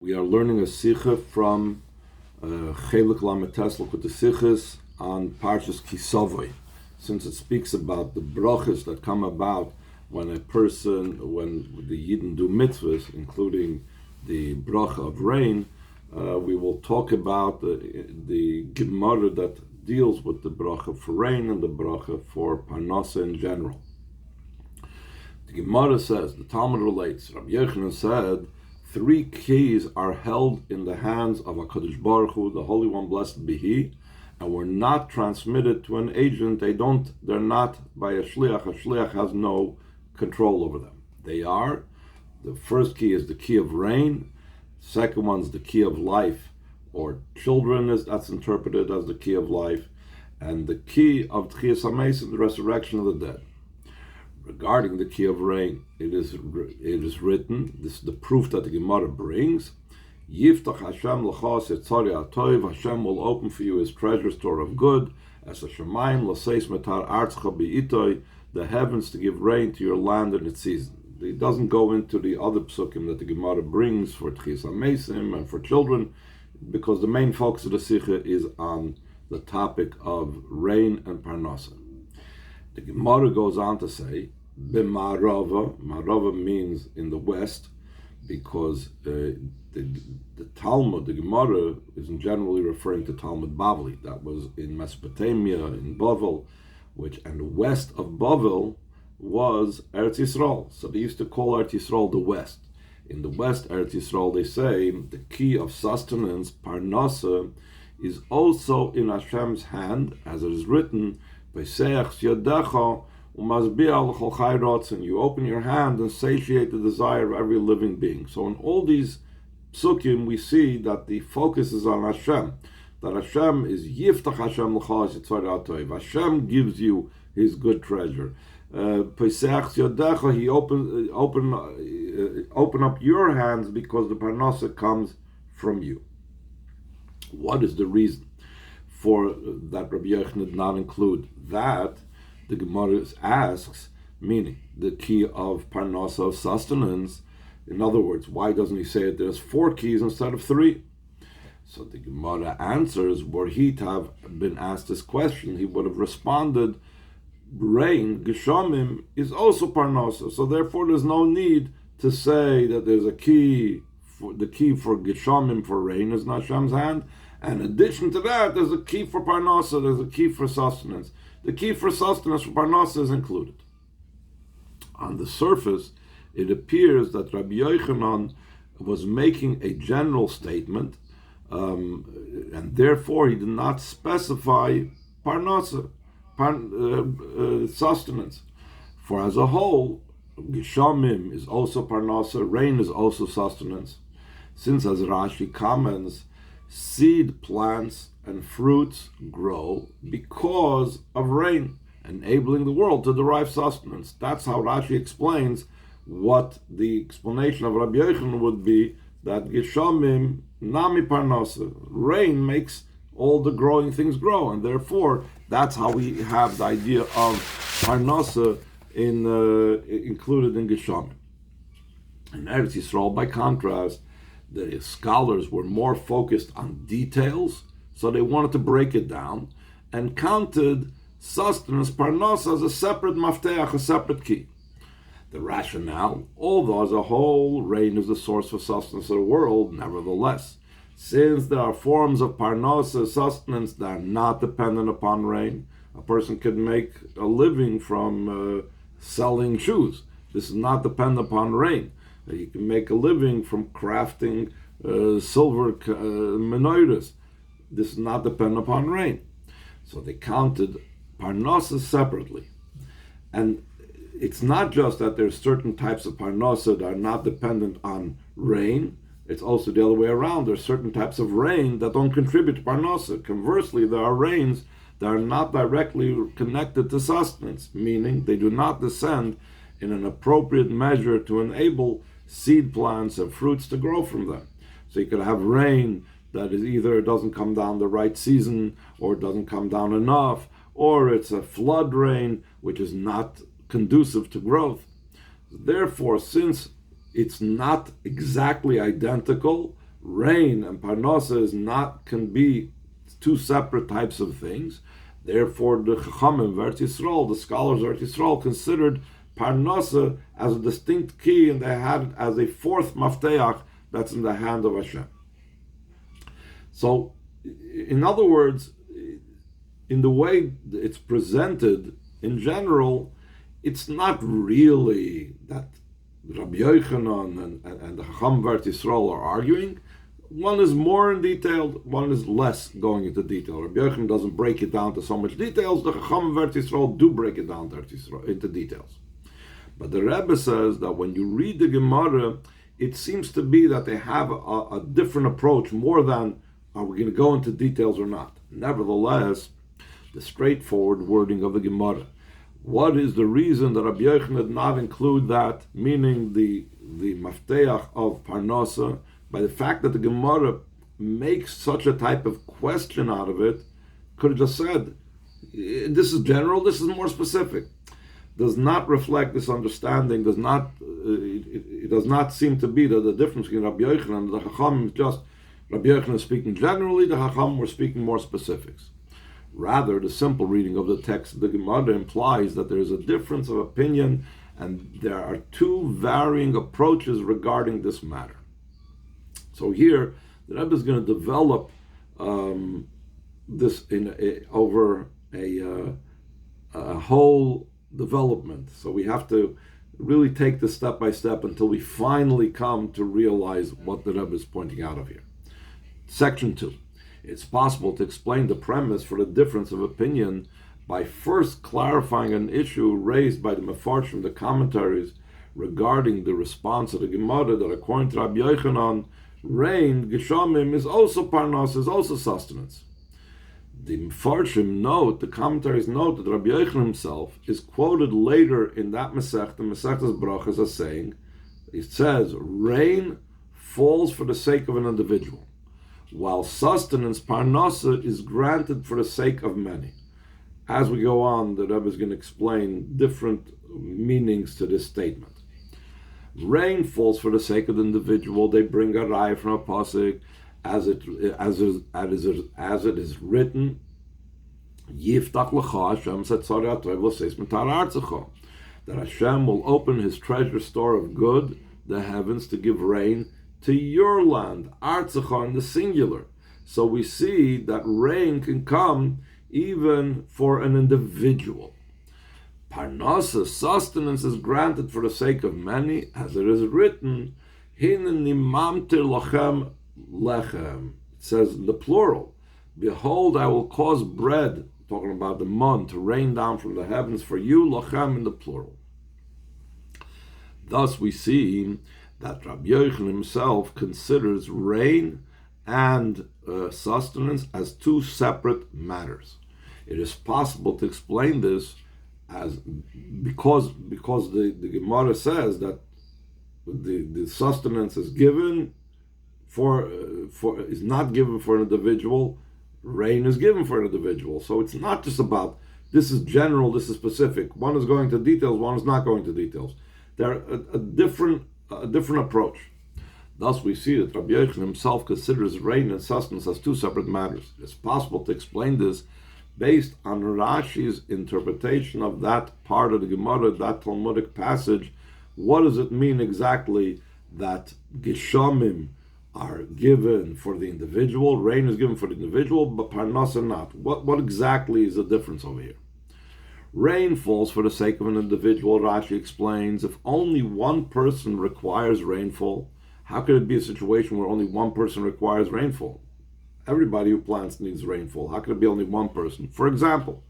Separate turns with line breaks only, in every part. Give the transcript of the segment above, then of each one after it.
We are learning a Sicha from Chelik Lametes Likkutei Sichos on Parshas Kisavoi, since it speaks about the brachas that come about when the Yidden do mitzvahs, including the bracha of rain. We will talk about the Gemara that deals with the bracha for rain and the bracha for parnasa in general. The Gemara says, the Talmud relates, Rabbi Yochanan said, 3 keys are held in the hands of HaKadosh Baruch Hu, the Holy One, blessed be He, and were not transmitted to an agent. They're not by a shliach. A shliach has no control over them. They are, the first key is the key of rain, second one's the key of life, or children, that's interpreted as the key of life, and the key of Tchias HaMesim, the resurrection of the dead. Regarding the key of rain, it is written, this is the proof that the Gemara brings, Yiftach Hashem l'chas etzari atoiv, Hashem will open for you His treasure store of good, as a shemayim l'seis metar artzcha bi'itoi, the heavens to give rain to your land in its season. It doesn't go into the other psukim that the Gemara brings for Tchias HaMesim and for children, because the main focus of the Sicha is on the topic of rain and parnasa. The Gemara goes on to say, B'ma'arava, Ma'arava means in the west, because the Talmud, the Gemara, isn't generally referring to Talmud Bavli. That was in Mesopotamia, in Bavel, and west of Bavel was Eretz Yisrael. So they used to call Eretz Yisrael the west. In the west, Eretz Yisrael, they say, the key of sustenance, parnasa, is also in Hashem's hand, as it is written, and you open your hand and satiate the desire of every living being. So in all these psukim, we see that the focus is on Hashem. That Hashem is Yiftach Hashem l'chas etzari atoiv. Hashem gives you His good treasure. He open up your hands because the parnasa comes from you. What is the reason for that Rabbi Yochanan did not include that? The Gemara asks, meaning the key of parnasa, of sustenance. In other words, why doesn't he say that there's 4 keys instead of 3? So the Gemara answers, were he to have been asked this question, he would have responded, rain, geshamim, is also parnasa. So therefore there's no need to say that there's a key, the key for geshamim, for rain, is in Hashem's hand. And in addition to that, there's a key for parnasa, there's a key for sustenance. The key for sustenance for parnasa is included. On the surface, it appears that Rabbi Yochanan was making a general statement, and therefore he did not specify parnasa, sustenance. For as a whole, geshamim is also parnasa, rain is also sustenance. Since, as Rashi comments, seed plants and fruits grow because of rain, enabling the world to derive sustenance. That's how Rashi explains what the explanation of Rabbi Yochanan would be, that geshamim nami parnasa, rain makes all the growing things grow, and therefore that's how we have the idea of parnasa included in geshamim. In Eretz Yisrael, by contrast, the scholars were more focused on details, so they wanted to break it down and counted sustenance, parnasa, as a separate mafteach, a separate key. The rationale, although as a whole rain is the source for sustenance of the world, nevertheless, since there are forms of parnasa, sustenance, that are not dependent upon rain, a person could make a living from selling shoes. This is not dependent upon rain. You can make a living from crafting silver menorahs. This is not dependent upon rain. So they counted parnasa separately. And it's not just that there's certain types of parnasa that are not dependent on rain, it's also the other way around. There's certain types of rain that don't contribute to parnasa. Conversely, there are rains that are not directly connected to sustenance, meaning they do not descend in an appropriate measure to enable seed plants and fruits to grow from them. So you could have rain that is either it doesn't come down the right season, or it doesn't come down enough, or it's a flood rain which is not conducive to growth. Therefore, since it's not exactly identical, rain and parnasa can be two separate types of things. Therefore, the Chachamim Eretz Yisrael, the scholars of Eretz Yisrael, considered parnasa as a distinct key, and they had it as a fourth mafteach that's in the hand of Hashem. So, in other words, in the way it's presented, in general, it's not really that Rabbi Yochanan and the Chacham Eretz Yisrael are arguing. One is more in detail, one is less going into detail. Rabbi Yochanan doesn't break it down to so much details. The Chacham Eretz Yisrael do break it down into details. But the Rebbe says that when you read the Gemara, it seems to be that they have a different approach, more than are we going to go into details or not. Nevertheless, the straightforward wording of the Gemara. What is the reason that Rabbi Yochanan did not include that, meaning the mafteach of parnasa, by the fact that the Gemara makes such a type of question out of it? Could have just said, this is general, this is more specific. Does not reflect this understanding, it does not seem to be that the difference between Rabbi Yochanan and the Chacham is just Rabbi Yochanan is speaking generally, the Chacham were speaking more specifics. Rather, the simple reading of the text of the Gemara implies that there is a difference of opinion and there are two varying approaches regarding this matter. So here, the Rebbe is going to develop this over a whole development. So we have to really take this step by step until we finally come to realize what the Rebbe is pointing out of here. Section 2. It's possible to explain the premise for the difference of opinion by first clarifying an issue raised by the Mefarshim, the commentaries, regarding the response of the Gemara that according to Rabbi Yochanan, rain, Geshamim, is also parnas, is also sustenance. The Mefarshim note, the commentaries note that Rabbi Yochanan himself is quoted later in that Masech, the Masechtas Brachas, as saying, it says, rain falls for the sake of an individual, while sustenance, parnasa, is granted for the sake of many. As we go on, the Rebbe is going to explain different meanings to this statement. Rain falls for the sake of the individual. They bring a raya from a pasuk, as it is written, Yiftach lecha Hashem setzarei atov l'seis mitar artzecha, that Hashem will open His treasure store of good, the heavens, to give rain to your land, artzecha in the singular. So we see that rain can come even for an individual. Parnasa, sustenance, is granted for the sake of many, as it is written, Hinen nimamtir lachem lechem. It says in the plural, behold, I will cause bread, talking about the man, to rain down from the heavens for you, lachem in the plural. Thus we see that Rabbi Yochanan himself considers rain and sustenance as two separate matters. It is possible to explain this as because the Gemara says that the sustenance is given is not given for an individual, rain is given for an individual. So it's not just about this is general, this is specific. One is going to details, one is not going to details. They're a different approach. Thus we see that Rabbi Yochanan himself considers rain and sustenance as two separate matters. It's possible to explain this based on Rashi's interpretation of that part of the Gemara, that Talmudic passage. What does it mean exactly that Geshamim are given for the individual, rain is given for the individual, but Parnasa not? What exactly is the difference over here? Rain falls for the sake of an individual, Rashi explains. If only one person requires rainfall, how could it be a situation where only one person requires rainfall? Everybody who plants needs rainfall. How could it be only one person? For example,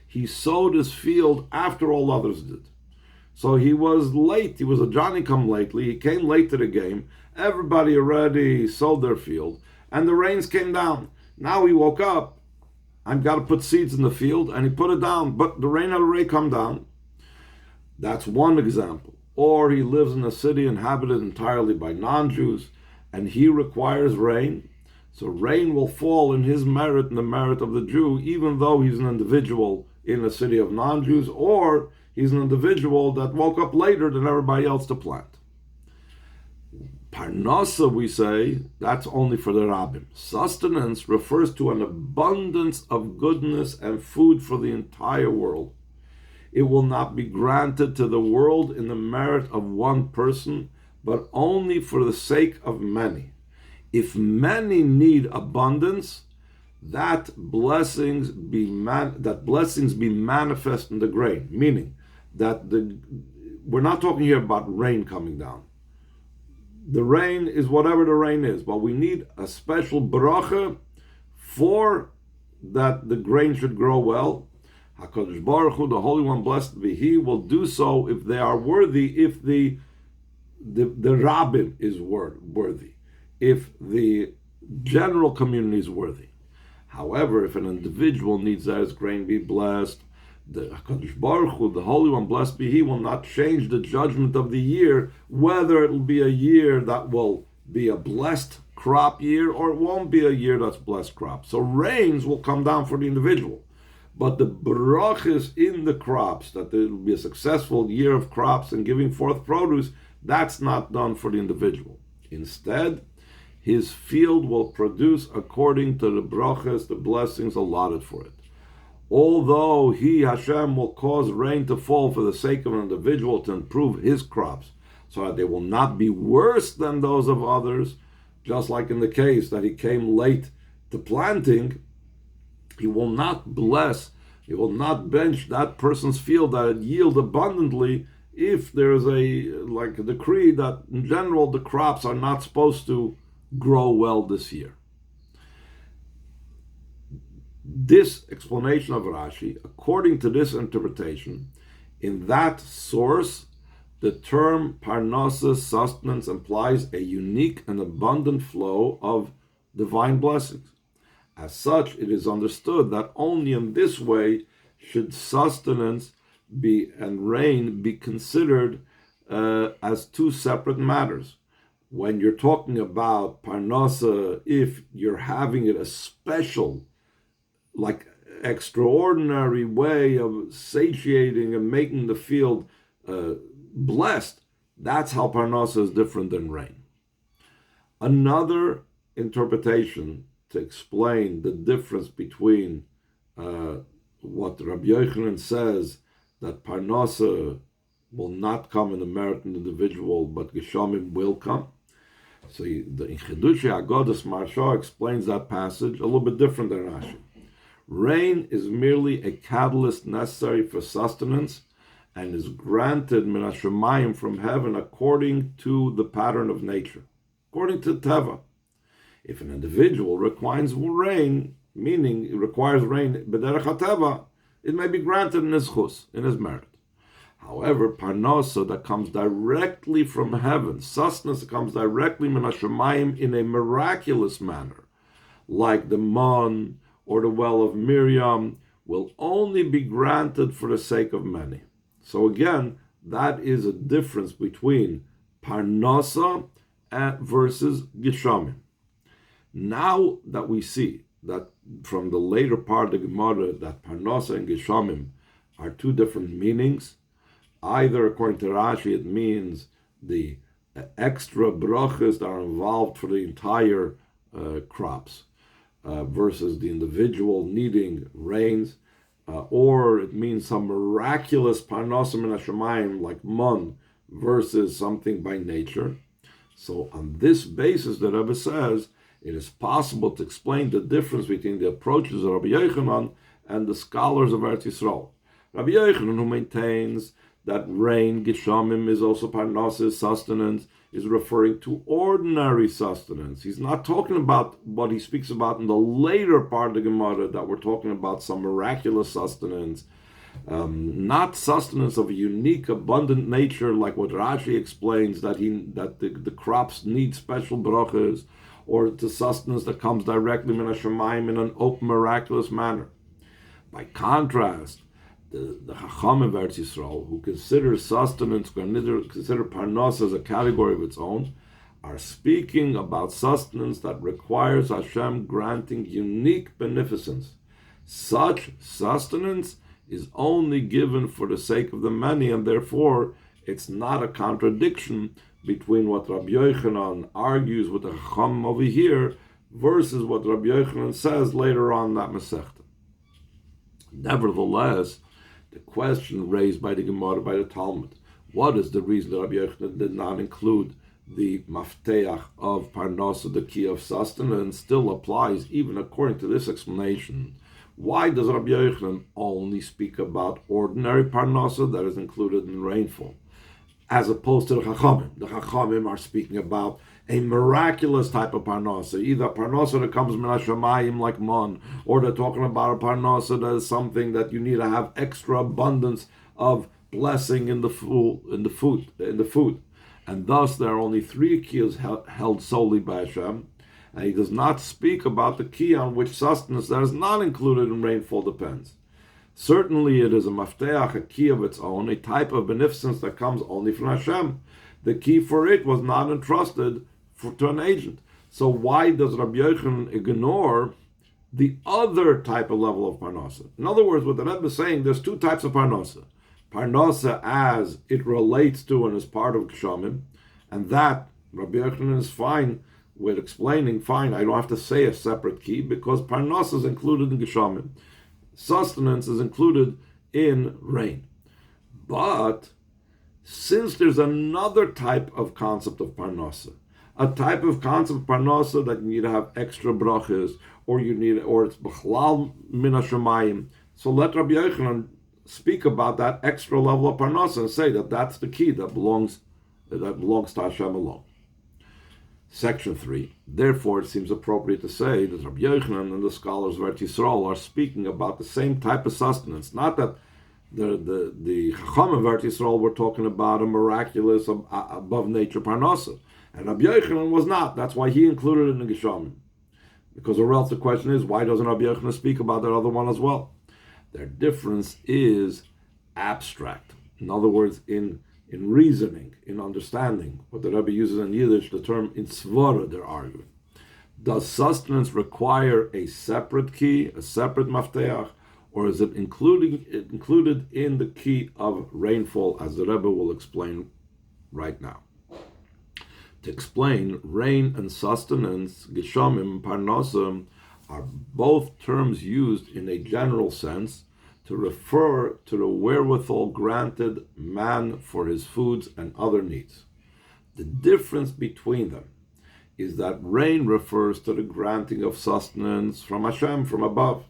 he sowed his field after all others did. So he was late. He was a Johnny-come-lately. He came late to the game. Everybody already sowed their field, and the rains came down. Now he woke up. I've got to put seeds in the field, and he put it down, but the rain had already come down. That's one example. Or he lives in a city inhabited entirely by non-Jews, and he requires rain. So rain will fall in his merit and the merit of the Jew, even though he's an individual in a city of non-Jews, or he's an individual that woke up later than everybody else to plant. Parnasa, we say, that's only for the rabbim. Sustenance refers to an abundance of goodness and food for the entire world. It will not be granted to the world in the merit of one person, but only for the sake of many. If many need abundance, that blessings be manifest in the grain, meaning that we're not talking here about rain coming down. The rain is whatever the rain is, but we need a special bracha for that the grain should grow well. HaKadosh Baruch Hu, the Holy One, blessed be He, will do so if they are worthy, if the rabbin is worthy, if the general community is worthy. However, if an individual needs that his grain be blessed, the HaKadosh Baruch Hu, the Holy One, blessed be He, will not change the judgment of the year, whether it will be a year that will be a blessed crop year or it won't be a year that's blessed crop. So rains will come down for the individual. But the brachas in the crops, that there will be a successful year of crops and giving forth produce, that's not done for the individual. Instead, his field will produce according to the brachas, the blessings allotted for it. Although He, Hashem, will cause rain to fall for the sake of an individual to improve his crops, so that they will not be worse than those of others, just like in the case that he came late to planting, He will not bench that person's field that it yield abundantly if there is a decree that in general the crops are not supposed to grow well this year. This explanation of Rashi, according to this interpretation, in that source, the term parnasa, sustenance, implies a unique and abundant flow of divine blessings. As such, it is understood that only in this way should sustenance and rain be considered as two separate matters. When you're talking about parnasa, if you're having it a special, like extraordinary way of satiating and making the field blessed, that's how parnasa is different than rain. Another interpretation to explain the difference between what Rabbi Yochanan says, that parnasa will not come in the merit of the individual, but geshamim will come. So in Chidushei Agodas Maharsha explains that passage a little bit different than Rashi. Rain is merely a catalyst necessary for sustenance and is granted min hashamayim from heaven according to the pattern of nature, according to Tavo. If an individual requires rain, meaning it requires rain b'derech hateva, it may be granted in his chus, in his merit. However, parnasa that comes directly from heaven, sustenance that comes directly min hashamayim in a miraculous manner, like the man or the well of Miriam, will only be granted for the sake of many. So again, that is a difference between parnasa versus geshamim. Now that we see that from the later part of the Gemara that parnasa and geshamim are two different meanings, either according to Rashi it means the extra brachas that are involved for the entire crops, versus the individual needing rains, or it means some miraculous parnasa min hashamayim like man versus something by nature. So on this basis, the Rebbe says it is possible to explain the difference between the approaches of Rabbi Yochanan and the scholars of Eretz Yisrael. Rabbi Yochanan, who maintains that rain, geshamim, is also parnasa, sustenance, is referring to ordinary sustenance. He's not talking about what he speaks about in the later part of the Gemara, that we're talking about some miraculous sustenance, not sustenance of a unique, abundant nature, like what Rashi explains, that the crops need special brachas, or to sustenance that comes directly min hashamayim in an open, miraculous manner. By contrast, the Chacham of Eretz Yisrael, who consider sustenance, consider parnasa as a category of its own, are speaking about sustenance that requires Hashem granting unique beneficence. Such sustenance is only given for the sake of the many, and therefore it's not a contradiction between what Rabbi Yochanan argues with the Chacham over here versus what Rabbi Yochanan says later on in that Masechta. Nevertheless, the question raised by the Gemara, by the Talmud, what is the reason that Rabbi Yochanan did not include the mafteach of parnasa, the key of sustenance, still applies even according to this explanation? Why does Rabbi Yochanan only speak about ordinary parnasa that is included in rainfall, as opposed to the Chachamim? The Chachamim are speaking about a miraculous type of parnasa, either parnasa that comes min hashamayim like man, or they're talking about a parnasa that is something that you need to have extra abundance of blessing in the food. And thus there are only three keys held solely by Hashem, and he does not speak about the key on which sustenance that is not included in rainfall depends. Certainly it is a mafteach, a key of its own, a type of beneficence that comes only from Hashem. The key for it was not entrusted to an agent. So why does Rabbi Yochanan ignore the other type of level of parnasa? In other words, what the Rebbe is saying, there's two types of parnasa. Parnasa as it relates to and is part of Geshamim, and that Rabbi Yochanan is fine with explaining, fine, I don't have to say a separate key because parnasa is included in Geshamim. Sustenance is included in rain. But since there's another type of concept of parnasa, a type of concept of parnasa that you need to have extra brachas, or it's b'chlal min hashamayim, so let Rabbi Yochanan speak about that extra level of parnasa and say that that's the key that belongs to Hashem alone. Section 3. Therefore, it seems appropriate to say that Rabbi Yochanan and the scholars of Eretz Yisrael are speaking about the same type of sustenance. Not that the Chacham of Eretz Yisrael were talking about a miraculous, above nature parnasa, and Rabbi Yochanan was not. That's why he included it in the Geshamim. Because or else the question is, why doesn't Rabbi Yochanan speak about that other one as well? Their difference is abstract. In other words, in reasoning, in understanding. What the Rebbe uses in Yiddish, the term in svara, they're arguing. Does sustenance require a separate key, a separate mafteach, or is it included in the key of rainfall, as the Rebbe will explain right now? To explain, rain and sustenance, geshamim, parnasa, are both terms used in a general sense to refer to the wherewithal granted man for his foods and other needs. The difference between them is that rain refers to the granting of sustenance from Hashem, from above,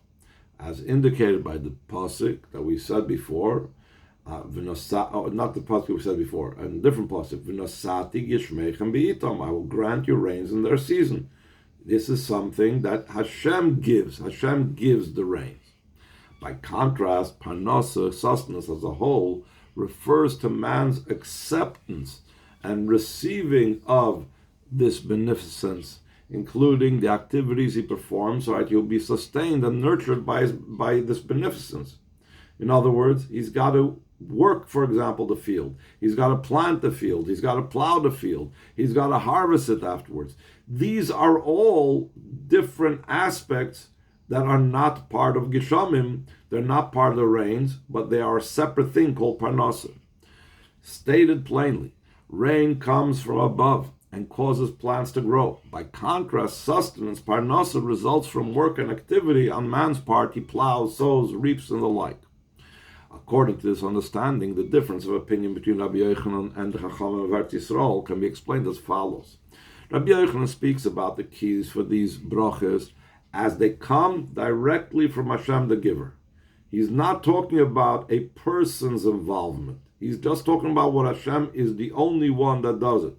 as indicated by the pasuk that we said before, not the pasuk we said before, a different pasuk, v'nosati gishmeichem b'itom, I will grant you rains in their season. This is something that Hashem gives. Hashem gives the rains. By contrast, parnasa, sustenance as a whole, refers to man's acceptance and receiving of this beneficence, including the activities he performs, so that he'll be sustained and nurtured by this beneficence. In other words, he's got to work, for example, the field. He's got to plant the field. He's got to plow the field. He's got to harvest it afterwards. These are all different aspects that are not part of Geshamim. They're not part of the rains, but they are a separate thing called parnasa. Stated plainly, rain comes from above and causes plants to grow. By contrast, sustenance, parnasa, results from work and activity on man's part. He plows, sows, reaps, and the like. According to this understanding, the difference of opinion between Rabbi Yochanan and the Chachamim of Eretz Yisrael can be explained as follows. Rabbi Yochanan speaks about the keys for these brachas as they come directly from Hashem the giver. He's not talking about a person's involvement. He's just talking about what Hashem is the only one that does it.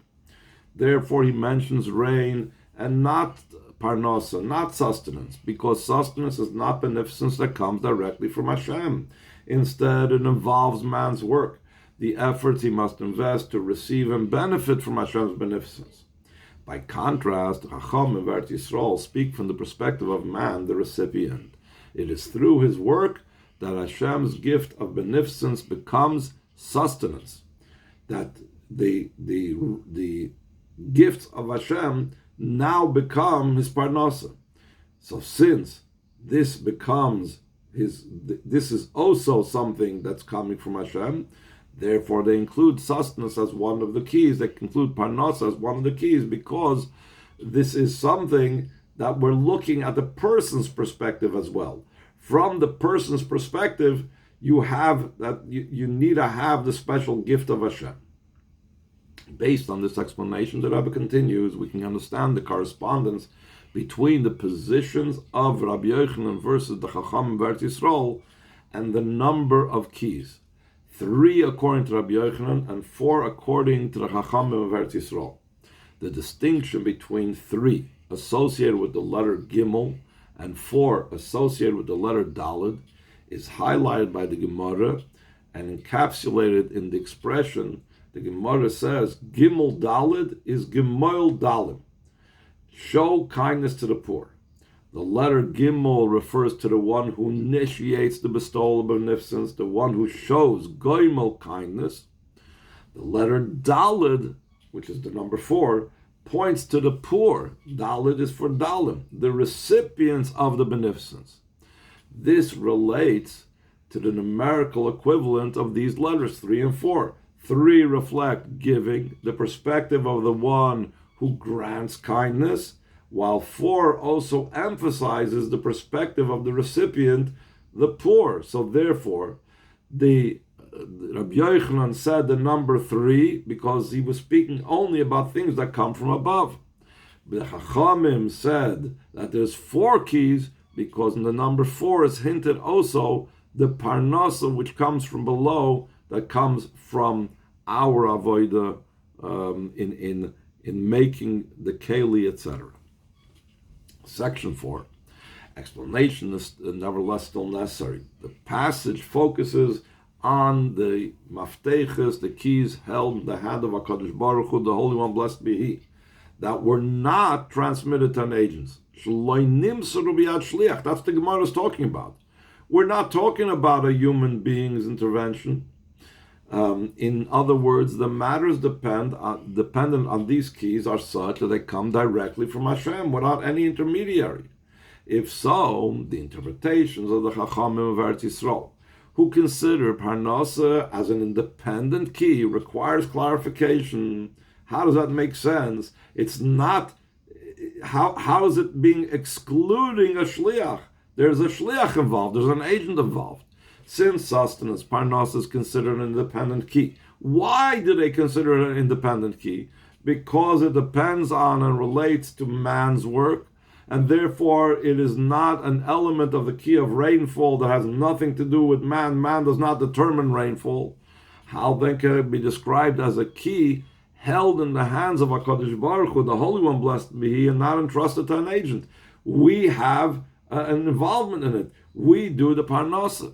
Therefore, he mentions rain and not parnasa, not sustenance, because sustenance is not beneficence that comes directly from Hashem. Instead, it involves man's work, the efforts he must invest to receive and benefit from Hashem's beneficence. By contrast, Chacham and Eretz Yisrael speak from the perspective of man, the recipient. It is through his work that Hashem's gift of beneficence becomes sustenance. That the gifts of Hashem now become his parnasa. So since this becomes this is also something that's coming from Hashem, Therefore, they include sustenance as one of the keys. They include parnasa as one of the keys, because this is something that we're looking at the person's perspective as well. From the person's perspective, you have that you need to have the special gift of Hashem. Based on this explanation, the Rebbe continues, we can understand the correspondence between the positions of Rabbi Yochanan versus the Chacham Eretz Yisrael and the number of keys. 3 according to Rabbi Yochanan and 4 according to the Chacham Eretz Yisrael. The distinction between 3 associated with the letter Gimel and 4 associated with the letter Daled is highlighted by the Gemara and encapsulated in the expression. The Gemara says, Gimel Daled is Gemoil Dalim. Show kindness to the poor. The letter Gimel refers to the one who initiates the bestowal of beneficence, the one who shows Goimel kindness. The letter Daled, which is the number 4, points to the poor. Daled is for Dalim, the recipients of the beneficence. This relates to the numerical equivalent of these letters, 3 and 4. 3 reflect giving, the perspective of the one who grants kindness, while 4 also emphasizes the perspective of the recipient, the poor. So therefore, the Rabbi Yochanan said the number 3 because he was speaking only about things that come from above. The Chachamim said that there's 4 keys because in the number 4 is hinted also the parnasa which comes from below, that comes from our avodah in making the keli, etc. Section 4. Explanation is nevertheless still necessary. The passage focuses on the mafteches, the keys held in the hand of HaKadosh Baruch Hu, the Holy One, blessed be He, that were not transmitted to an agent. That's the Gemara is talking about. We're not talking about a human being's intervention. In other words, the matters dependent on these keys are such that they come directly from Hashem without any intermediary. If so, the interpretations of the Chachamim of Eretz Yisrael, who consider Parnasa as an independent key, requires clarification. How does that make sense? It's not, how is it being excluding a shliach? There's a shliach involved, there's an agent involved. Since sustenance, Parnasa is considered an independent key. Why do they consider it an independent key? Because it depends on and relates to man's work, and therefore it is not an element of the key of rainfall that has nothing to do with man. Man does not determine rainfall. How then can it be described as a key held in the hands of HaKadosh Baruch Hu, the Holy One, blessed be He, and not entrusted to an agent? We have an involvement in it. We do the Parnasa.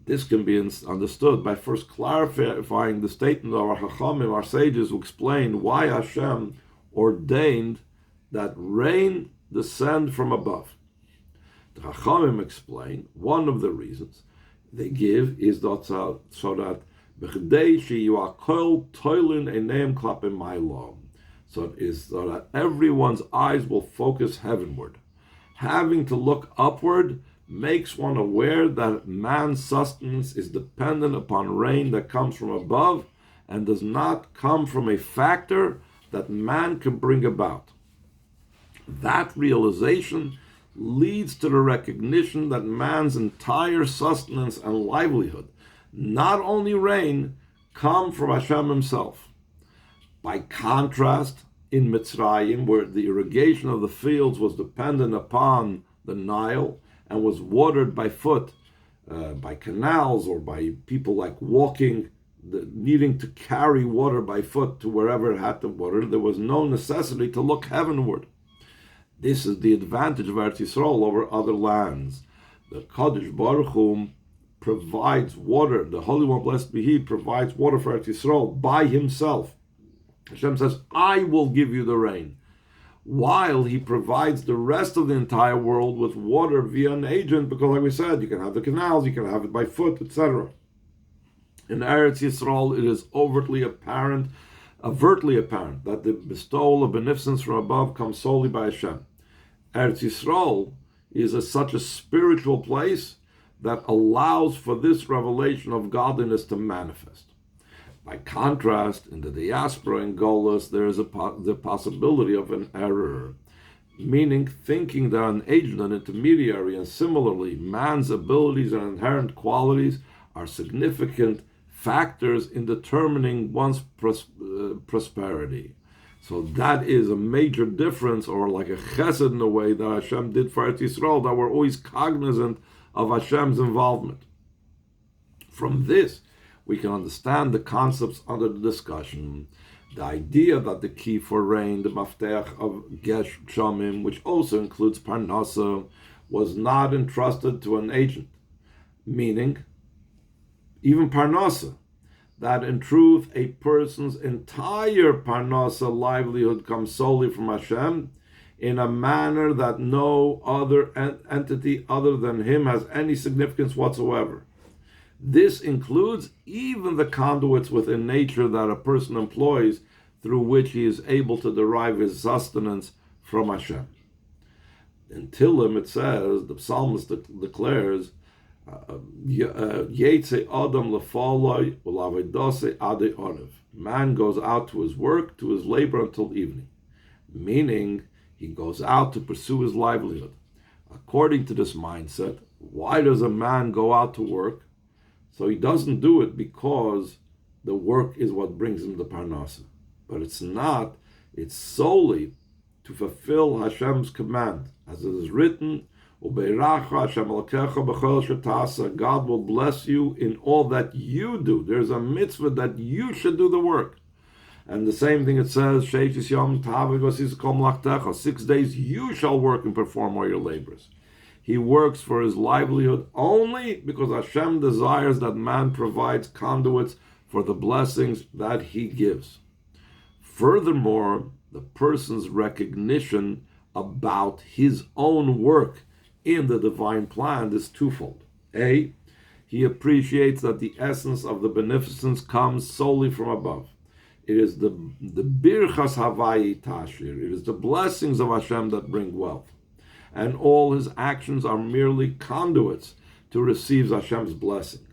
This can be understood by first clarifying the statement of our Chachamim, our sages, who explain why Hashem ordained that rain descend from above. The Chachamim explain one of the reasons they give is that so that so that everyone's eyes will focus heavenward. Having to look upward makes one aware that man's sustenance is dependent upon rain that comes from above and does not come from a factor that man can bring about. That realization leads to the recognition that man's entire sustenance and livelihood, not only rain, come from Hashem Himself. By contrast, in Mitzrayim, where the irrigation of the fields was dependent upon the Nile and was watered by foot, by canals, or by people like walking, needing to carry water by foot to wherever it had to water, there was no necessity to look heavenward. This is the advantage of Eretz Yisrael over other lands. The Kadosh Baruch Hu provides water. The Holy One, blessed be He, provides water for Eretz Yisrael by Himself. Hashem says, I will give you the rain, while He provides the rest of the entire world with water via an agent, because like we said, you can have the canals, you can have it by foot, etc. In Eretz Yisrael, it is overtly apparent that the bestowal of beneficence from above comes solely by Hashem. Eretz Yisrael is such a spiritual place that allows for this revelation of godliness to manifest. By contrast, in the diaspora in Golos, there is the possibility of an error, meaning thinking that an agent, an intermediary, and similarly, man's abilities and inherent qualities are significant factors in determining one's prosperity. So that is a major difference, or like a chesed in a way, that Hashem did for Eretz Yisrael, that we're always cognizant of Hashem's involvement. From this, we can understand the concepts under the discussion. The idea that the key for rain, the mafteach of Gesh Shamim, which also includes Parnasa, was not entrusted to an agent, meaning even Parnasa, that in truth a person's entire Parnasa livelihood comes solely from Hashem in a manner that no other entity other than Him has any significance whatsoever. This includes even the conduits within nature that a person employs through which he is able to derive his sustenance from Hashem. In Tillim it says, the psalmist declares, Yetze Adam lefoloi ulavedose ade orev. Man goes out to his work, to his labor until evening. Meaning, he goes out to pursue his livelihood. According to this mindset, why does a man go out to work? So he doesn't do it because the work is what brings him the parnasa. But it's not, it's solely to fulfill Hashem's command. As it is written, God will bless you in all that you do. There's a mitzvah that you should do the work. And the same thing it says, 6 days you shall work and perform all your labors. He works for his livelihood only because Hashem desires that man provides conduits for the blessings that he gives. Furthermore, the person's recognition about his own work in the divine plan is twofold. A, he appreciates that the essence of the beneficence comes solely from above. It is the birchas havayi tashir. It is the blessings of Hashem that bring wealth. And all his actions are merely conduits to receive Hashem's blessing.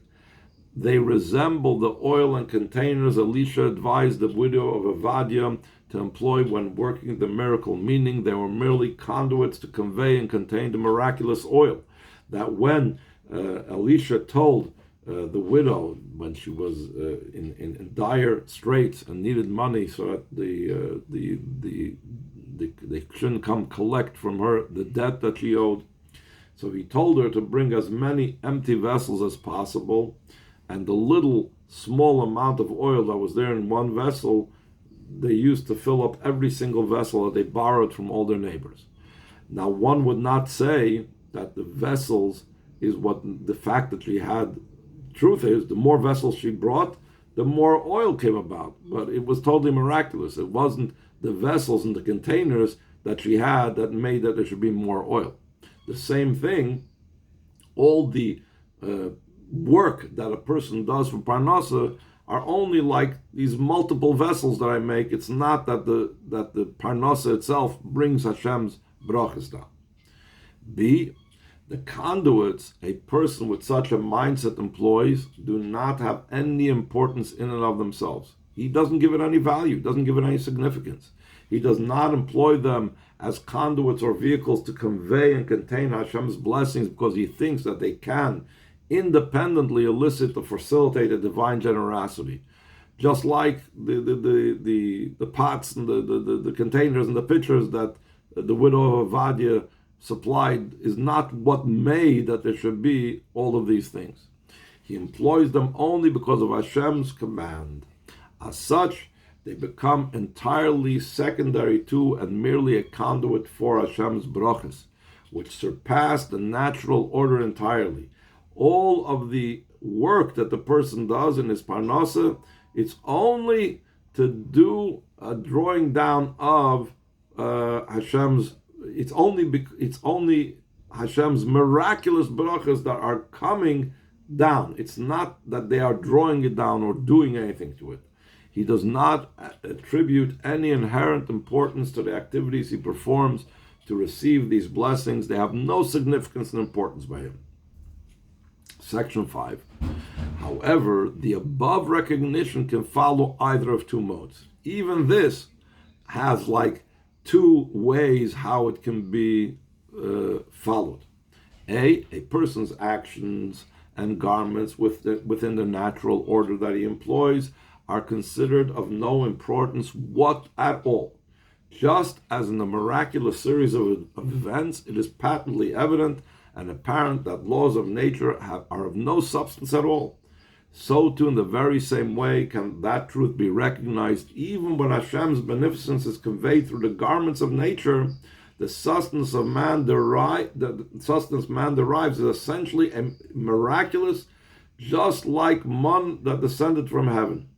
They resemble the oil and containers Elisha advised the widow of Avadia to employ when working the miracle, meaning they were merely conduits to convey and contain the miraculous oil. That when Elisha told the widow, when she was in dire straits and needed money so that they shouldn't come collect from her the debt that she owed, so he told her to bring as many empty vessels as possible, and the little small amount of oil that was there in one vessel, they used to fill up every single vessel that they borrowed from all their neighbors. Now, one would not say that the vessels is what the fact that she had. Truth is, the more vessels she brought, the more oil came about. But it was totally miraculous. It wasn't the vessels and the containers that she had that made that there should be more oil. The same thing, all the work that a person does for Parnasa are only like these multiple vessels that I make. It's not that the Parnasa itself brings Hashem's brachas down. B, the conduits a person with such a mindset employs do not have any importance in and of themselves. He doesn't give it any value, doesn't give it any significance. He does not employ them as conduits or vehicles to convey and contain Hashem's blessings because he thinks that they can independently elicit or facilitate a divine generosity. Just like the pots and the containers and the pitchers that the widow of Avadia supplied is not what made that there should be all of these things. He employs them only because of Hashem's command. As such, they become entirely secondary to and merely a conduit for Hashem's brachas, which surpass the natural order entirely. All of the work that the person does in his parnasa, it's only to do a drawing down of Hashem's. It's only Hashem's miraculous brachas that are coming down. It's not that they are drawing it down or doing anything to it. He does not attribute any inherent importance to the activities he performs to receive these blessings. They have no significance and importance by him. Section 5. However, the above recognition can follow either of two modes. Even this has like two ways how it can be followed. A person's actions and garments within the natural order that he employs are considered of no importance what at all. Just as in the miraculous series of events, it is patently evident and apparent that laws of nature are of no substance at all. So too, in the very same way, can that truth be recognized even when Hashem's beneficence is conveyed through the garments of nature. The sustenance man derives is essentially a miraculous, just like man that descended from heaven.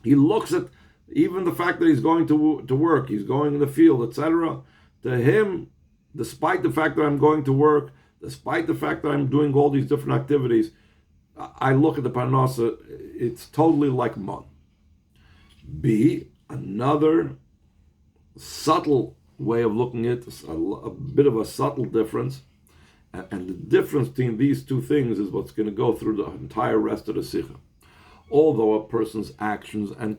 He looks at even the fact that he's going to work, he's going in the field, etc. To him, despite the fact that I'm going to work, despite the fact that I'm doing all these different activities, I look at the parnasa, it's totally like man. B, another subtle way of looking at it, a bit of a subtle difference, and the difference between these two things is what's going to go through the entire rest of the Sicha. Although a person's actions and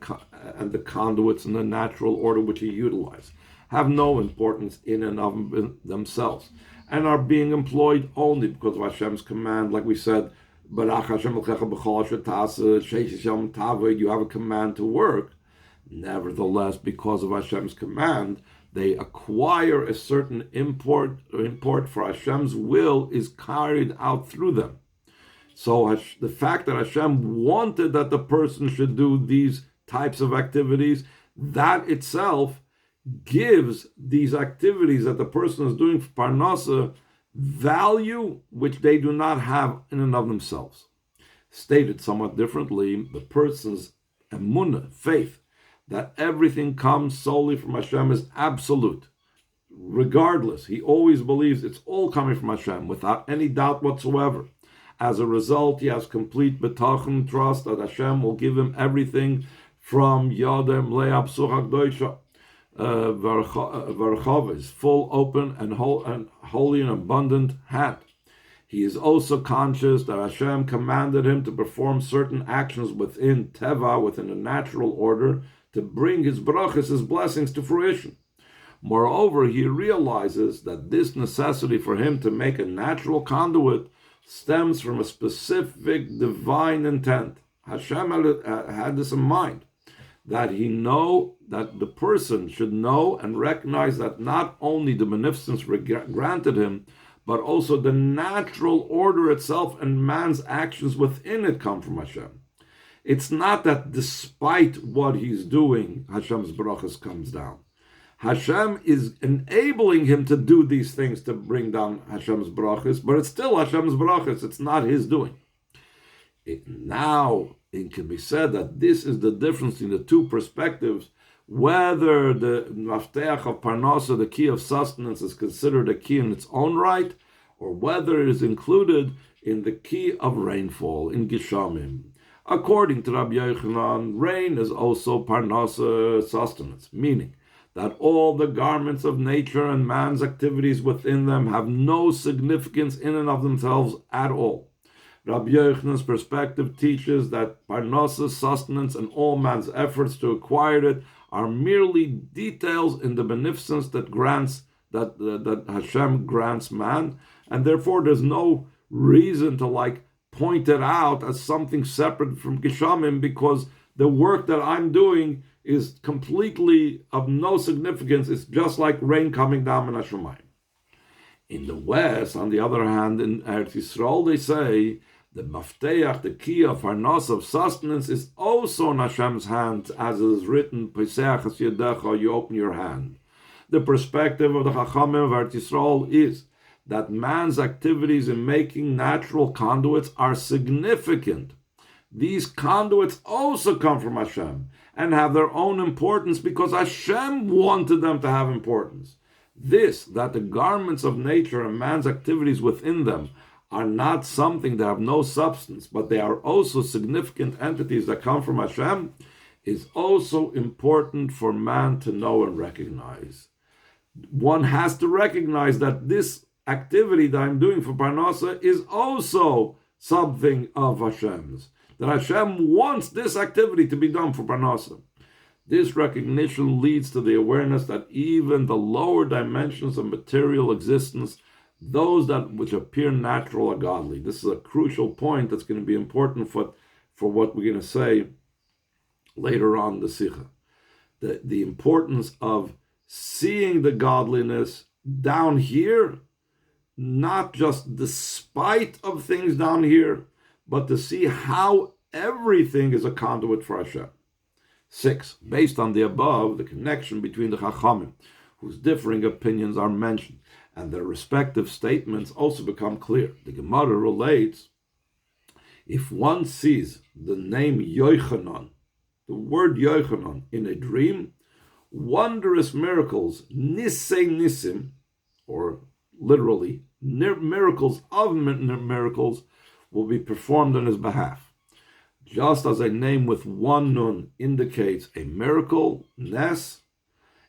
the conduits in the natural order which he utilizes have no importance in and of themselves, and are being employed only because of Hashem's command, like we said, you have a command to work. Nevertheless, because of Hashem's command, they acquire a certain import for Hashem's will is carried out through them. So the fact that Hashem wanted that the person should do these types of activities, that itself gives these activities that the person is doing for parnasa value which they do not have in and of themselves. Stated somewhat differently, the person's emunah, faith, that everything comes solely from Hashem is absolute. Regardless, he always believes it's all coming from Hashem without any doubt whatsoever. As a result, he has complete betachon, trust that Hashem will give him everything from Yodem Le'ab Suchak Doisha. His full, open, and holy and abundant hand. He is also conscious that Hashem commanded him to perform certain actions within Teva, within the natural order, to bring his brachas, his blessings, to fruition. Moreover, he realizes that this necessity for him to make a natural conduit stems from a specific divine intent. Hashem had this in mind, that the person should know and recognize that not only the beneficence granted him, but also the natural order itself and man's actions within it come from Hashem. It's not that despite what he's doing, Hashem's brachas comes down. Hashem is enabling him to do these things to bring down Hashem's brachas, but it's still Hashem's brachas. It's not his doing. Now, it can be said that this is the difference in the two perspectives, whether the mafteach of parnasa, the key of sustenance, is considered a key in its own right, or whether it is included in the key of rainfall, in Gishamim. According to Rabbi Yochanan, rain is also parnasa, sustenance, meaning that all the garments of nature and man's activities within them have no significance in and of themselves at all. Rabbi Yochanan's perspective teaches that parnasa, sustenance, and all man's efforts to acquire it are merely details in the beneficence that Hashem grants man, and therefore there's no reason to point it out as something separate from Gishamim, because the work that I'm doing is completely of no significance. It's just like rain coming down in Hashemayim. In the West, on the other hand, in Eretz Yisrael, they say the mafteach, the key of harnas, of sustenance, is also in Hashem's hands, as it is written, Peseach es yedecha, you open your hand. The perspective of the Chachamim of Eretz Yisrael is that man's activities in making natural conduits are significant. These conduits also come from Hashem and have their own importance because Hashem wanted them to have importance. This, that the garments of nature and man's activities within them are not something that have no substance, but they are also significant entities that come from Hashem, is also important for man to know and recognize. One has to recognize that this activity that I'm doing for Parnasa is also something of Hashem's. That Hashem wants this activity to be done for Parnasa. This recognition leads to the awareness that even the lower dimensions of material existence, those that which appear natural, are godly. This is a crucial point that's going to be important for what we're going to say later on in the Sicha. The importance of seeing the godliness down here, not just despite of things down here, but to see how everything is a conduit for Hashem. 6. Based on the above, the connection between the Chachamim, whose differing opinions are mentioned, and their respective statements also become clear. The Gemara relates, if one sees the name Yochanan, the word Yochanan, in a dream, wondrous miracles, nisei nisim, or literally, miracles of miracles, will be performed on his behalf. Just as a name with one nun indicates a miracle, nes,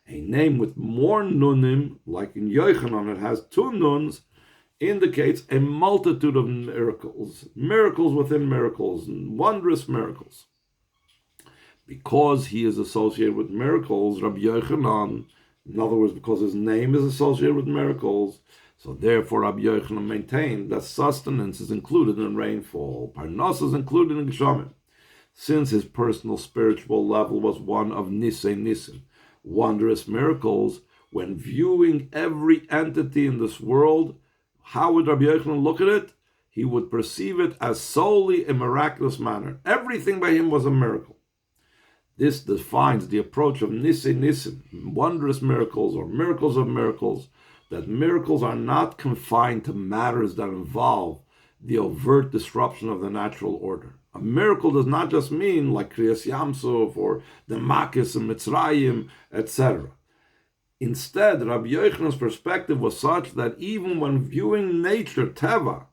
a name with more nunim, like in Yochanan it has 2 nuns, indicates a multitude of miracles, miracles within miracles, wondrous miracles. Because he is associated with miracles, Rabbi Yochanan, in other words, because his name is associated with miracles, so therefore Rabbi Yochanan maintained that sustenance is included in rainfall, parnas is included in Geshamim, since his personal spiritual level was one of nisei nisim, wondrous miracles. When viewing every entity in this world, how would Rabbi Yochanan look at it? He would perceive it as solely a miraculous manner. Everything by him was a miracle. This defines the approach of nisei nisim, wondrous miracles or miracles of miracles, that miracles are not confined to matters that involve the overt disruption of the natural order. A miracle does not just mean like Kriyas Yamsuf or the Makis and Mitzrayim, etc. Instead, Rabbi Yochanan's perspective was such that even when viewing nature, Teva,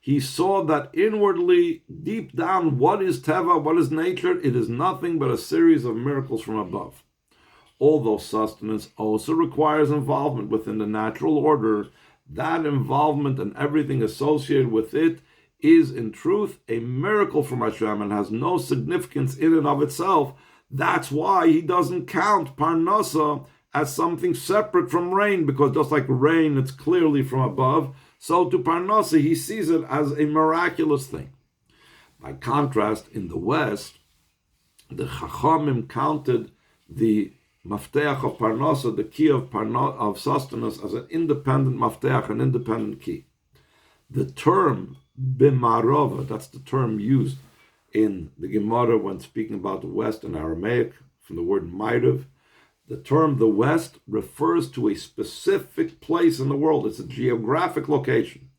he saw that inwardly, deep down, what is Teva, what is nature? It is nothing but a series of miracles from above. Although sustenance also requires involvement within the natural order, that involvement and everything associated with it is in truth a miracle from Hashem and has no significance in and of itself. That's why he doesn't count Parnasa as something separate from rain, because just like rain, it's clearly from above, so to Parnasa, he sees it as a miraculous thing. By contrast, in the West, the Chachamim counted the Mafteach of Parnasa, the key of sustenance, as an independent Mafteach, an independent key. The term Bimarova, that's the term used in the Gemara when speaking about the West in Aramaic, from the word Ma'irav. The term the West refers to a specific place in the world. It's a geographic location.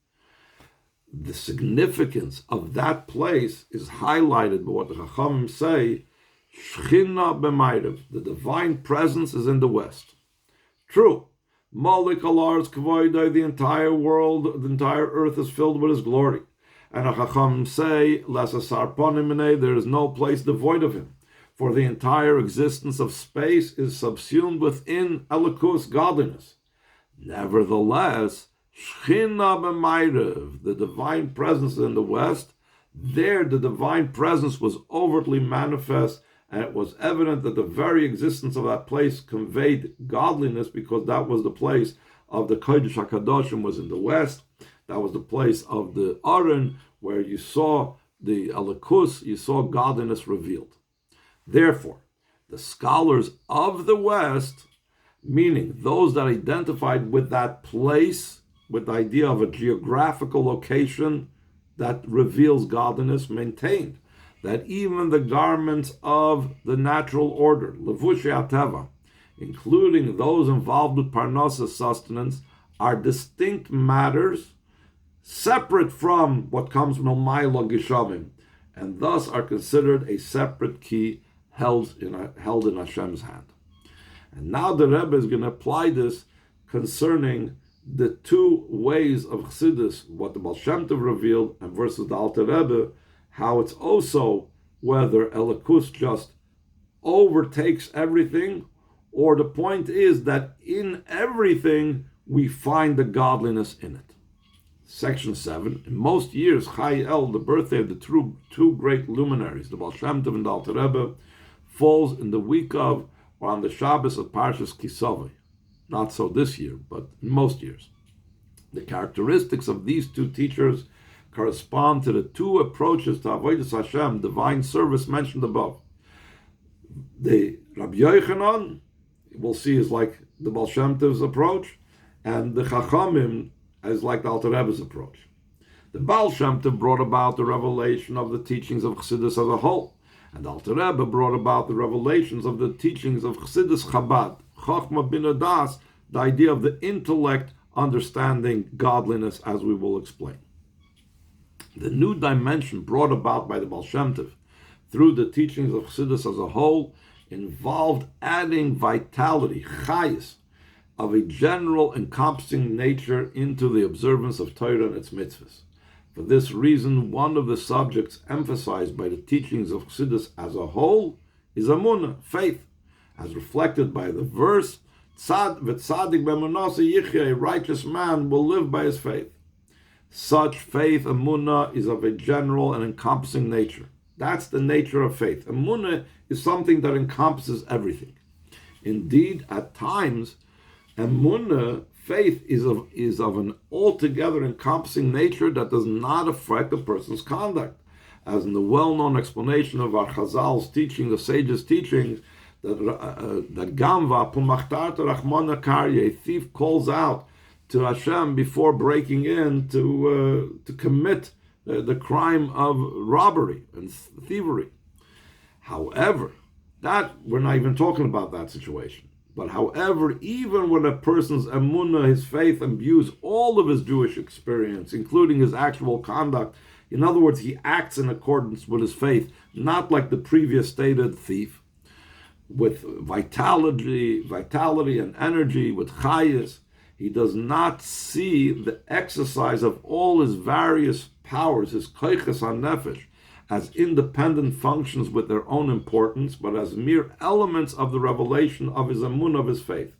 The significance of that place is highlighted by what the Chachamim say, Shechina b'Ma'irav, the divine presence is in the West. True, Malik Alar's Kavoidai, the entire world, the entire earth is filled with his glory. And the Chachamim say, Lasasar Ponimene, there is no place devoid of him. For the entire existence of space is subsumed within Elikus, godliness. Nevertheless, Shechina b'Ma'irav, the divine presence in the West, there the divine presence was overtly manifest, and it was evident that the very existence of that place conveyed godliness, because that was the place of the Kodesh HaKadoshim was in the West. That was the place of the Aron, where you saw the Elikus, you saw godliness revealed. Therefore, the scholars of the West, meaning those that identified with that place, with the idea of a geographical location that reveals godliness, maintained that even the garments of the natural order, Levushei HaTeva, including those involved with Parnasa sustenance, are distinct matters separate from what comes from Almayla Geshamim, and thus are considered a separate key held in Hashem's hand. And now the Rebbe is going to apply this concerning the 2 ways of Chassidus, what the Baal Shem Tov revealed, and versus the Alter Rebbe, how it's also whether Elikus just overtakes everything, or the point is that in everything we find the godliness in it. Section 7, in most years, Chai El, the birthday of the two great luminaries, the Baal Shem Tov and the Alter Rebbe, falls in the week of or on the Shabbos of Parshas Kisavai. Not so this year, but in most years. The characteristics of these two teachers correspond to the two approaches to Avodas Hashem, divine service mentioned above. The Rabbi Yochanan, we'll see, is like the Baal Shem Tov's approach, and the Chachamim is like the Alter Rebbe's approach. The Baal Shem Tov brought about the revelation of the teachings of Chassidus as a whole, and the Alter Rebbe brought about the revelations of the teachings of Chassidus Chabad, Chochmah Bina Das, the idea of the intellect understanding godliness, as we will explain. The new dimension brought about by the Baal Shem Tov through the teachings of Chassidus as a whole involved adding vitality, chayis, of a general encompassing nature into the observance of Torah and its mitzvahs. For this reason, one of the subjects emphasized by the teachings of Chassidus as a whole is amunah, faith, as reflected by the verse, V'tzadik b'emunasa yichya, a righteous man will live by his faith. Such faith, amunah, is of a general and encompassing nature. That's the nature of faith. Amunah is something that encompasses everything. Indeed, at times, Emunah, faith, is of an altogether encompassing nature that does not affect a person's conduct. As in the well-known explanation of our Chazal's teaching, the sages' teachings, that Gamva, Pumachtarta Rachmana Karye, a thief calls out to Hashem before breaking in to commit the crime of robbery and thievery. However, that we're not even talking about that situation. But however, even when a person's emunah, his faith, imbues all of his Jewish experience, including his actual conduct, in other words, he acts in accordance with his faith, not like the previous stated thief, with vitality and energy, with chayas, he does not see the exercise of all his various powers, his koiches hanefesh, as independent functions with their own importance, but as mere elements of the revelation of his emunah, of his faith.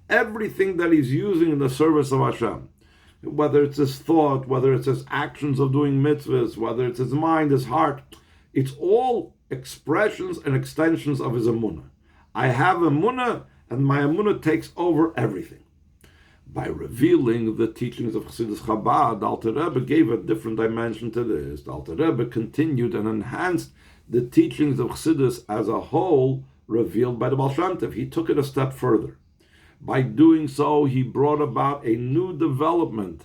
Everything that he's using in the service of Hashem, whether it's his thought, whether it's his actions of doing mitzvahs, whether it's his mind, his heart, it's all expressions and extensions of his emunah. I have emunah, and my emunah takes over everything. By revealing the teachings of Chassidus Chabad, the Alter Rebbe gave a different dimension to this. The Alter Rebbe continued and enhanced the teachings of Chassidus as a whole revealed by the Baal Shem Tov. He took it a step further. By doing so, he brought about a new development.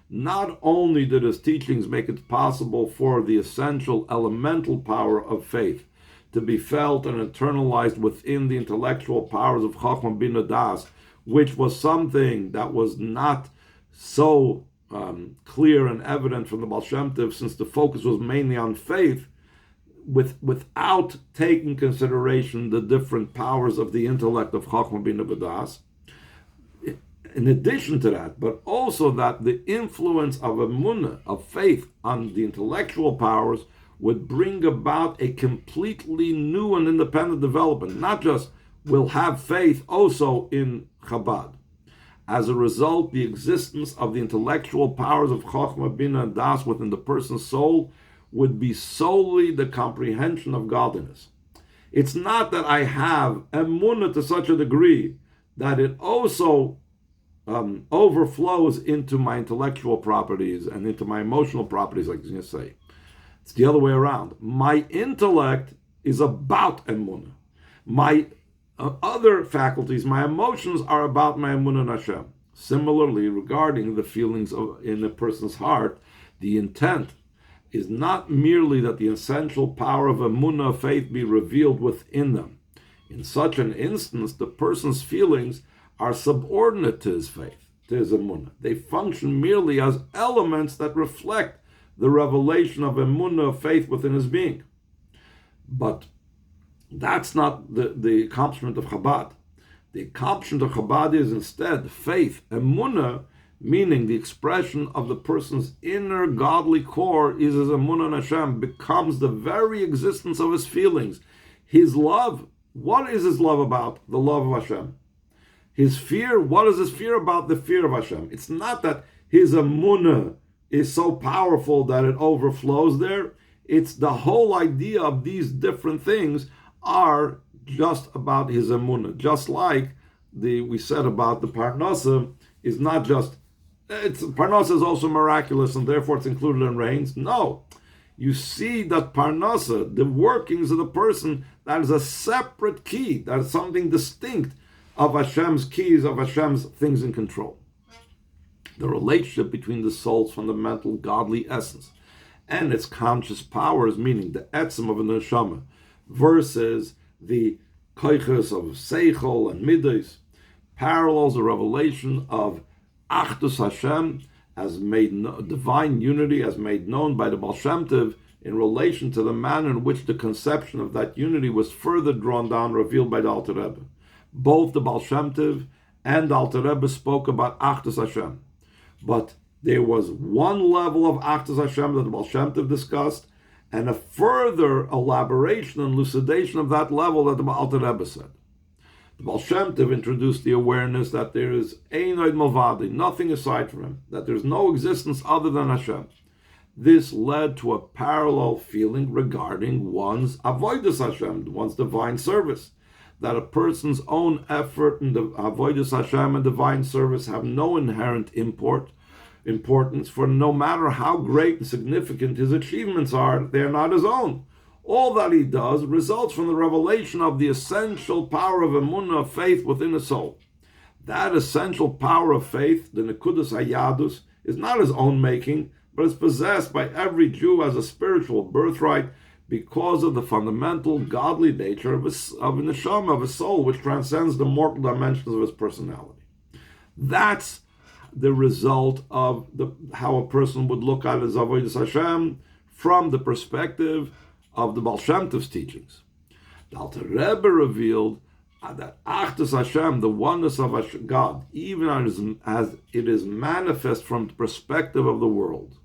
Not only did his teachings make it possible for the essential elemental power of faith to be felt and internalized within the intellectual powers of Chochmah Bina Das, which was something that was not so clear and evident from the Baal Shem Tov, since the focus was mainly on faith, without taking consideration the different powers of the intellect of Chochmah Bina Das. In addition to that, but also that the influence of emunah, of faith, on the intellectual powers would bring about a completely new and independent development, not just will have faith also in Chabad. As a result, the existence of the intellectual powers of Chochmah, Bina, and Das within the person's soul would be solely the comprehension of godliness. It's not that I have emunah to such a degree that it also overflows into my intellectual properties and into my emotional properties, like you say. It's the other way around. My intellect is about emunah. My other faculties, my emotions, are about my emunah in Hashem. Similarly, regarding the feelings in a person's heart, the intent is not merely that the essential power of emunah, of faith, be revealed within them. In such an instance, the person's feelings are subordinate to his faith, to his emunah. They function merely as elements that reflect the revelation of emunah, of faith, within his being. But that's not the accomplishment of Chabad. The accomplishment of Chabad is instead faith, emunah, meaning the expression of the person's inner godly core is his emunah in Hashem, becomes the very existence of his feelings. His love, what is his love about? The love of Hashem. His fear, what is his fear about the fear of Hashem? It's not that his emunah is so powerful that it overflows there. It's the whole idea of these different things are just about his emunah. Just like we said about the parnasa is not just, parnasa is also miraculous and therefore it's included in rains. No. You see that parnasa, the workings of the person, that is a separate key, that is something distinct of Hashem's keys, of Hashem's things in control. The relationship between the soul's fundamental godly essence and its conscious powers, meaning the etzem of a neshama, versus the koiches of seichel and midos, parallels the revelation of Achdus Hashem as made divine unity, as made known by the Baal Shem Tov in relation to the manner in which the conception of that unity was further drawn down, revealed by the Alter Rebbe. Both the Baal Shem Tov and the Alter Rebbe spoke about Achdus Hashem, but there was one level of Achdus Hashem that the Baal Shem Tov discussed, and a further elaboration and elucidation of that level that the Alter Rebbe said. The Baal Shem Tov introduced the awareness that there is Ein Od Milvadi, nothing aside from him, that there's no existence other than Hashem. This led to a parallel feeling regarding one's avodas Hashem, one's divine service, that a person's own effort in the avodas Hashem and divine service have no inherent importance, for no matter how great and significant his achievements are, they are not his own. All that he does results from the revelation of the essential power of emunah, of faith within his soul. That essential power of faith, the Nekudas Hayadus, is not his own making, but is possessed by every Jew as a spiritual birthright because of the fundamental godly nature of a neshama, of a soul, which transcends the mortal dimensions of his personality. That's the result of how a person would look at his avodas Hashem from the perspective of the Baal Shem Tov's teachings. The Alter Rebbe revealed that Achdus Hashem, the oneness of God, even as it is manifest from the perspective of the world.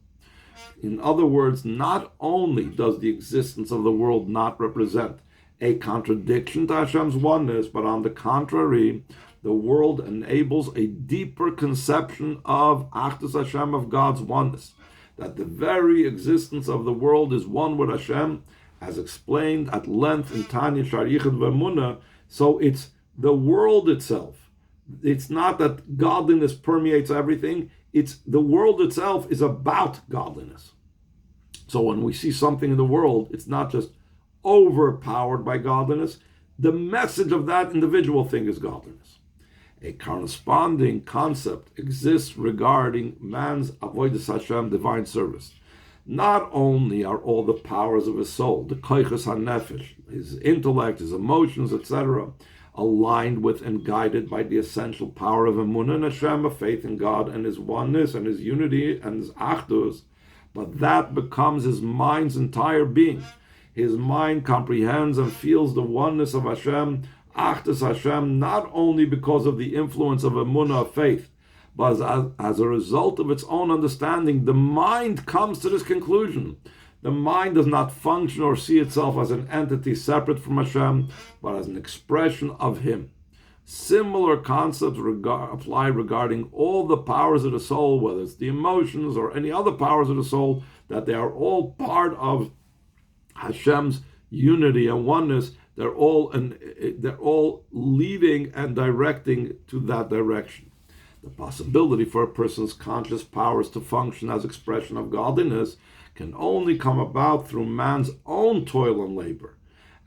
In other words, not only does the existence of the world not represent a contradiction to Hashem's oneness, but on the contrary, the world enables a deeper conception of Achdus Hashem, of God's oneness, that the very existence of the world is one with Hashem, as explained at length in Tanya Shar Yichud V'Emunah. So it's the world itself. It's not that godliness permeates everything. It's the world itself is about godliness. So when we see something in the world, it's not just overpowered by godliness. The message of that individual thing is godliness. A corresponding concept exists regarding man's avodas Hashem, divine service. Not only are all the powers of his soul, the koiches hanefesh, his intellect, his emotions, etc., aligned with and guided by the essential power of emunah and Hashem, of faith in God and his oneness and his unity and his achdus, but that becomes his mind's entire being. His mind comprehends and feels the oneness of Hashem, achdus Hashem, not only because of the influence of emunah, of faith, but as a result of its own understanding. The mind comes to this conclusion. The mind does not function or see itself as an entity separate from Hashem, but as an expression of Him. Similar concepts apply regarding all the powers of the soul, whether it's the emotions or any other powers of the soul, that they are all part of Hashem's unity and oneness. They're all leading and directing to that direction. The possibility for a person's conscious powers to function as expression of godliness can only come about through man's own toil and labor,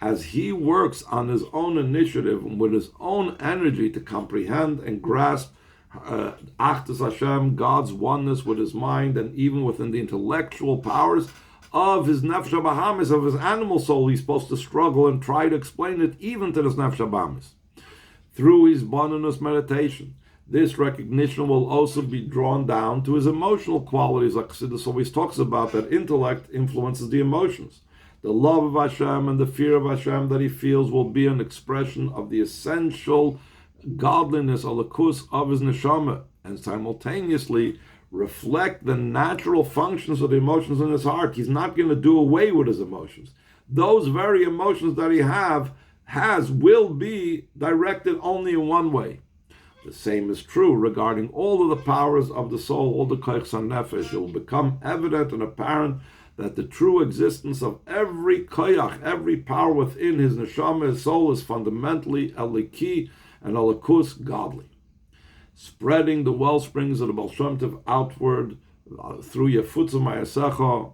as he works on his own initiative and with his own energy to comprehend and grasp Achdus Hashem, God's oneness with his mind, and even within the intellectual powers of his nefesh habahamis, of his animal soul. He's supposed to struggle and try to explain it even to this nefesh habahamis. Through his bonus meditation, this recognition will also be drawn down to his emotional qualities, like Chassidus always talks about, that intellect influences the emotions. The love of Hashem and the fear of Hashem that he feels will be an expression of the essential godliness, alakus, of his neshama, and simultaneously reflect the natural functions of the emotions in his heart. He's not going to do away with his emotions. Those very emotions that he will be directed only in one way. The same is true regarding all of the powers of the soul, all the koychs nefesh. It will become evident and apparent that the true existence of every koyach, every power within his neshama, his soul, is fundamentally eliki and alakus, godly. Spreading the well springs of the Baal Shem Tov outward through Yefutza Ma'asecha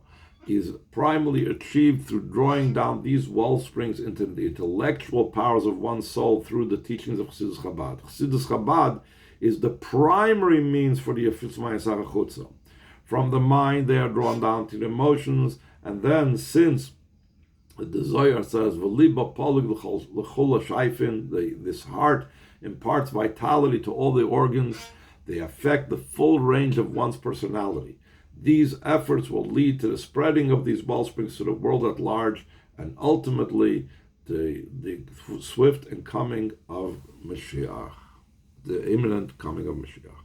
is primarily achieved through drawing down these well springs into the intellectual powers of one's soul through the teachings of Chassidus Chabad. Chassidus Chabad is the primary means for the Yefutza Ma'asecha Chutza. From the mind, they are drawn down to the emotions, and then, since the Zohar says, "V'liba polig l'chol shaifin," this heart imparts vitality to all the organs, they affect the full range of one's personality. These efforts will lead to the spreading of these well springs to the world at large, and ultimately the swift and coming of Mashiach, the imminent coming of Mashiach.